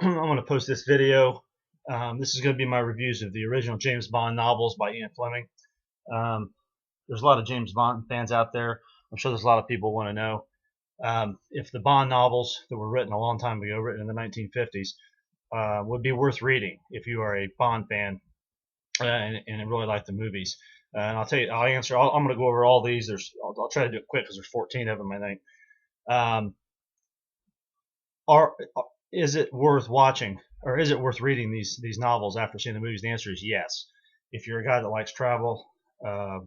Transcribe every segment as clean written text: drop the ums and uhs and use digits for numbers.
I'm going to post this video. This is going to be my reviews of the original James Bond novels by Ian Fleming. Um, there's a lot of James Bond fans out there. I'm sure there's a lot of people want to know if the Bond novels that were written a long time ago, written in the 1950s, would be worth reading if you are a Bond fan and really like the movies. And I'll tell you, I'm going to go over all these. I'll try to do it quick because there's 14 of them, I think. Um, are is it worth watching or is it worth reading these novels after seeing the movies? The answer is yes. If you're a guy that likes travel,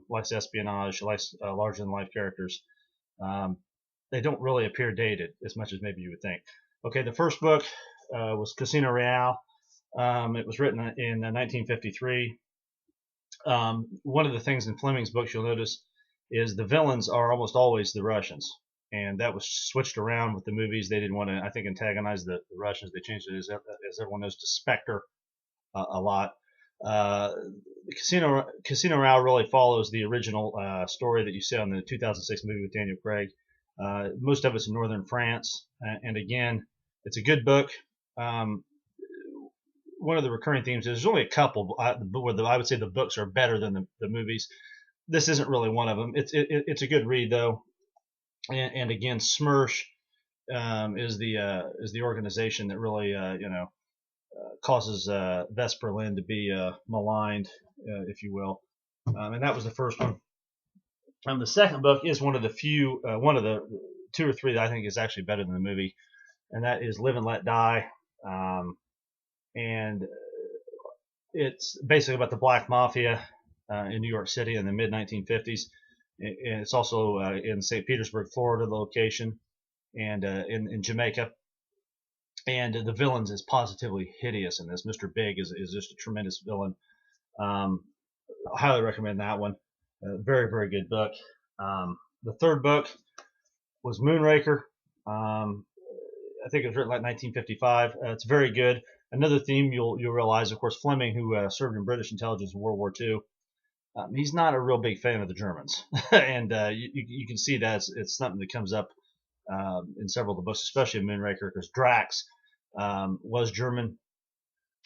likes espionage, likes larger than life characters, um, they don't really appear dated as much as maybe you would think. Okay, the first book was Casino Royale. It was written in 1953. One of the things in Fleming's books you'll notice is the villains are almost always the Russians, and that was switched around with the movies. They didn't want to, I think, antagonize the Russians. They changed it, as everyone knows, to Spectre a lot. Casino Royale really follows the original story that you see on the 2006 movie with Daniel Craig. Most of it's in northern France, and again, it's a good book. Um, one of the recurring themes is there's only a couple where I would say the books are better than the movies. This isn't really one of them. It's a good read though, and again, Smersh is the organization that really causes West Berlin to be maligned, if you will, and that was the first one. The second book is one of the two or three that I think is actually better than the movie, and that is Live and Let Die. And it's basically about the black mafia in New York City in the mid 1950s. And it's also in St. Petersburg, Florida, the location, and in Jamaica. And the villains is positively hideous in this. Mr. Big is just a tremendous villain. I highly recommend that one. Very, very good book. The third book was Moonraker. I think it was written like 1955. It's very good. Another theme you'll realize, of course, Fleming, who served in British intelligence in World War II, he's not a real big fan of the Germans, and you can see that it's something that comes up in several of the books, especially in Moonraker, because Drax was German.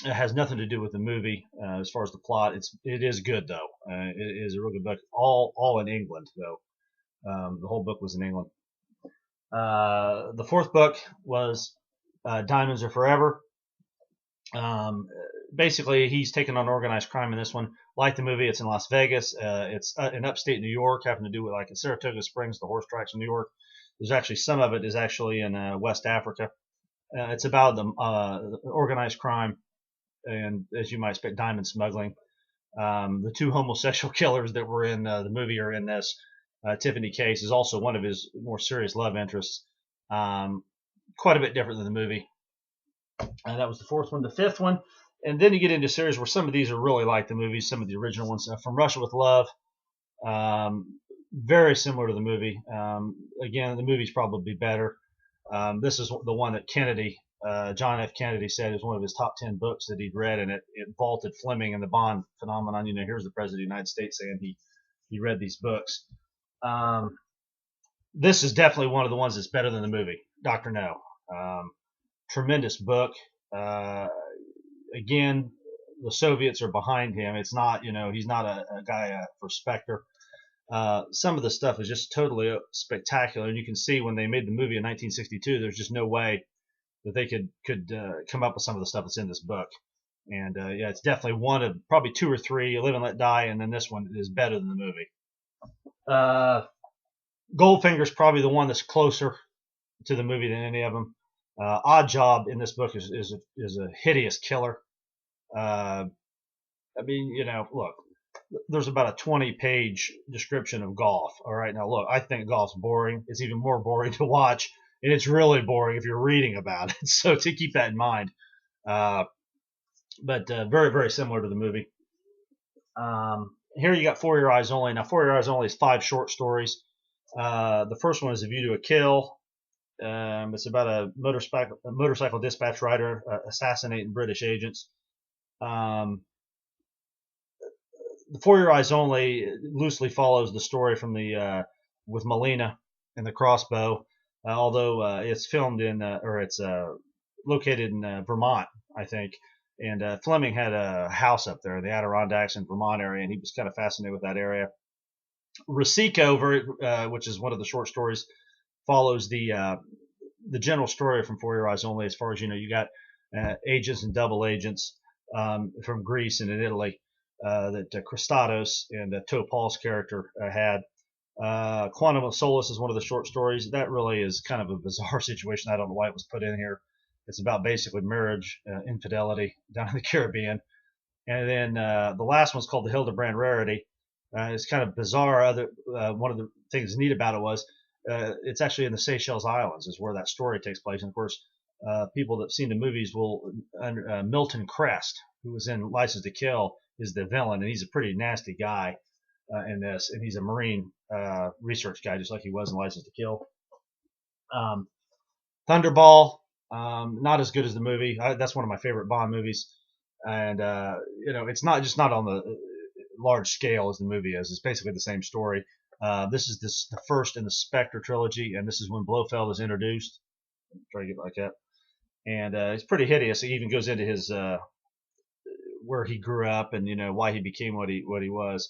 It has nothing to do with the movie as far as the plot. It is good though. It is a real good book. All in England though. The whole book was in England. The fourth book was Diamonds Are Forever. Basically, he's taken on organized crime in this one. Like the movie, it's in Las Vegas. It's in upstate New York, having to do with like in Saratoga Springs, the horse tracks in New York. There's actually some of it is actually in West Africa. It's about the organized crime, and as you might expect, diamond smuggling. The two homosexual killers that were in the movie are in this. Tiffany Case is also one of his more serious love interests. Quite a bit different than the movie. That was the fourth one. The fifth one, and then you get into series where some of these are really like the movies, some of the original ones. From Russia with Love, very similar to the movie. Again, the movie's probably better. This is the one that John F. Kennedy said is one of his top 10 books that he'd read, and it vaulted Fleming and the Bond phenomenon. Here's the President of the United States saying he read these books. This is definitely one of the ones that's better than the movie, Dr. No. Tremendous book. Again, the Soviets are behind him. It's not, he's not a guy for Spectre. Some of the stuff is just totally spectacular, and you can see when they made the movie in 1962, there's just no way that they could come up with some of the stuff that's in this book. And yeah, it's definitely one of probably two or three. Live and Let Die, and then this one is better than the movie. Goldfinger's probably the one that's closer to the movie than any of them. Odd Job in this book is a hideous killer. Look, there's about a 20-page description of golf. All right, now look, I think golf's boring. It's even more boring to watch, and it's really boring if you're reading about it. So to keep that in mind. But very, very similar to the movie. Here you got For Your Eyes Only. Now, For Your Eyes Only is 5 short stories. The first one is A View to a Kill. It's about a motorcycle dispatch rider assassinating British agents. The For Your Eyes Only loosely follows the story from with Melina and the crossbow, although it's filmed in it's located in Vermont, I think. And Fleming had a house up there, the Adirondacks in Vermont area, and he was kind of fascinated with that area. Rosico, which is one of the short stories, follows the general story from For Your Eyes Only. As far as you know, you got agents and double agents from Greece and in Italy that Christados and Topal's character had. Quantum of Solace is one of the short stories. That really is kind of a bizarre situation. I don't know why it was put in here. It's about basically marriage, infidelity down in the Caribbean. And then the last one's called the Hildebrand Rarity. It's kind of bizarre. One of the things neat about it was it's actually in the Seychelles Islands is where that story takes place. And of course, people that have seen the movies will Milton Crest, who was in License to Kill, is the villain, and he's a pretty nasty guy in this, and he's a Marine research guy, just like he was in License to Kill. Thunderball, not as good as the movie. That's one of my favorite Bond movies, and it's not on the large scale as the movie is. It's basically the same story. This is the first in the Spectre trilogy, and this is when Blofeld is introduced. Try to get it like that, and it's pretty hideous. It even goes into his where he grew up and why he became what he was.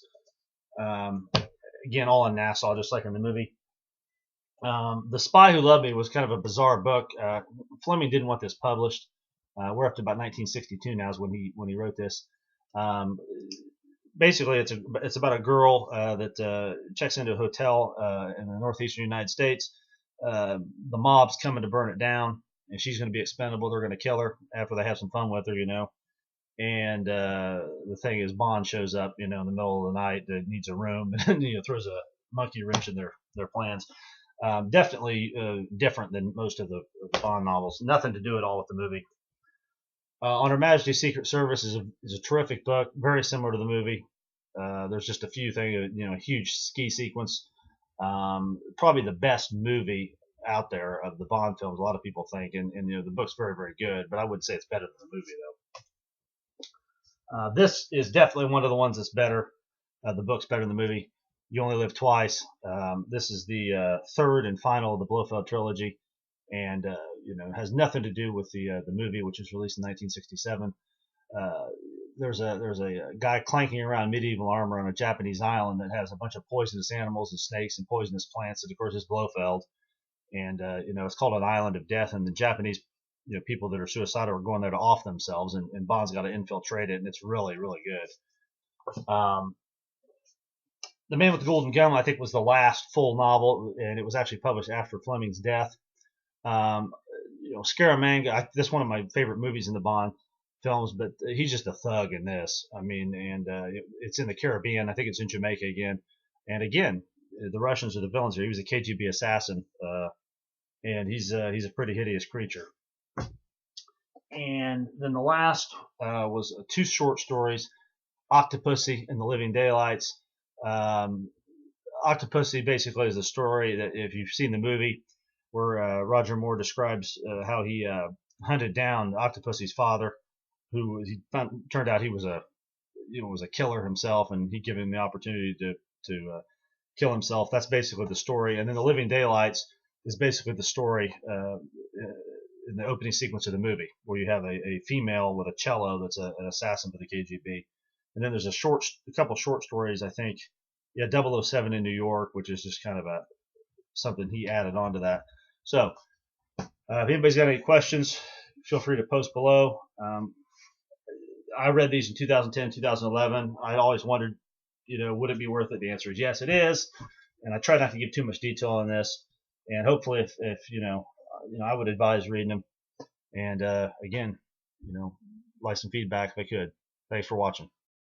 Again, all in Nassau, just like in the movie. The Spy Who Loved Me was kind of a bizarre book. Fleming didn't want this published. We're up to about 1962 now is when he wrote this. Basically, it's about a girl that checks into a hotel in the northeastern United States. The mob's coming to burn it down, and she's going to be expendable. They're going to kill her after they have some fun with her, And the thing is, Bond shows up, in the middle of the night that needs a room, and throws a monkey wrench in their plans. Definitely different than most of the Bond novels. Nothing to do at all with the movie. On Her Majesty's Secret Service is a terrific book, very similar to the movie. There's just a few things, a huge ski sequence. Probably the best movie out there of the Bond films, a lot of people think, and the book's very, very good, but I wouldn't say it's better than the movie, though. This is definitely one of the ones that's better. The book's better than the movie. You Only Live Twice. This is the third and final of the Blofeld trilogy, and has nothing to do with the movie, which was released in 1967. There's a guy clanking around medieval armor on a Japanese island that has a bunch of poisonous animals and snakes and poisonous plants, and of course it's Blofeld, and it's called an island of death, and the Japanese people that are suicidal are going there to off themselves, and Bond's got to infiltrate it, and it's really, really good. The Man with the Golden Gun, I think, was the last full novel, and it was actually published after Fleming's death. Scaramanga, this is one of my favorite movies in the Bond films, but he's just a thug in this. I mean, and it's in the Caribbean. I think it's in Jamaica again. And again, the Russians are the villains here. He was a KGB assassin, and he's a pretty hideous creature. And then the last was two short stories, Octopussy and The Living Daylights. Octopussy basically is a story that, if you've seen the movie, where Roger Moore describes how he hunted down Octopussy's father, who turned out he was a killer himself, and he gave him the opportunity to kill himself. That's basically the story. And then The Living Daylights is basically the story in the opening sequence of the movie, where you have a female with a cello that's an assassin for the KGB. And then there's a couple short stories, I think. 007 in New York, which is just kind of something he added on to that. So, if anybody's got any questions, feel free to post below. I read these in 2010, 2011. I always wondered, would it be worth it? The answer is yes, it is. And I try not to give too much detail on this. And hopefully, if I would advise reading them. And again, like some feedback if I could. Thanks for watching.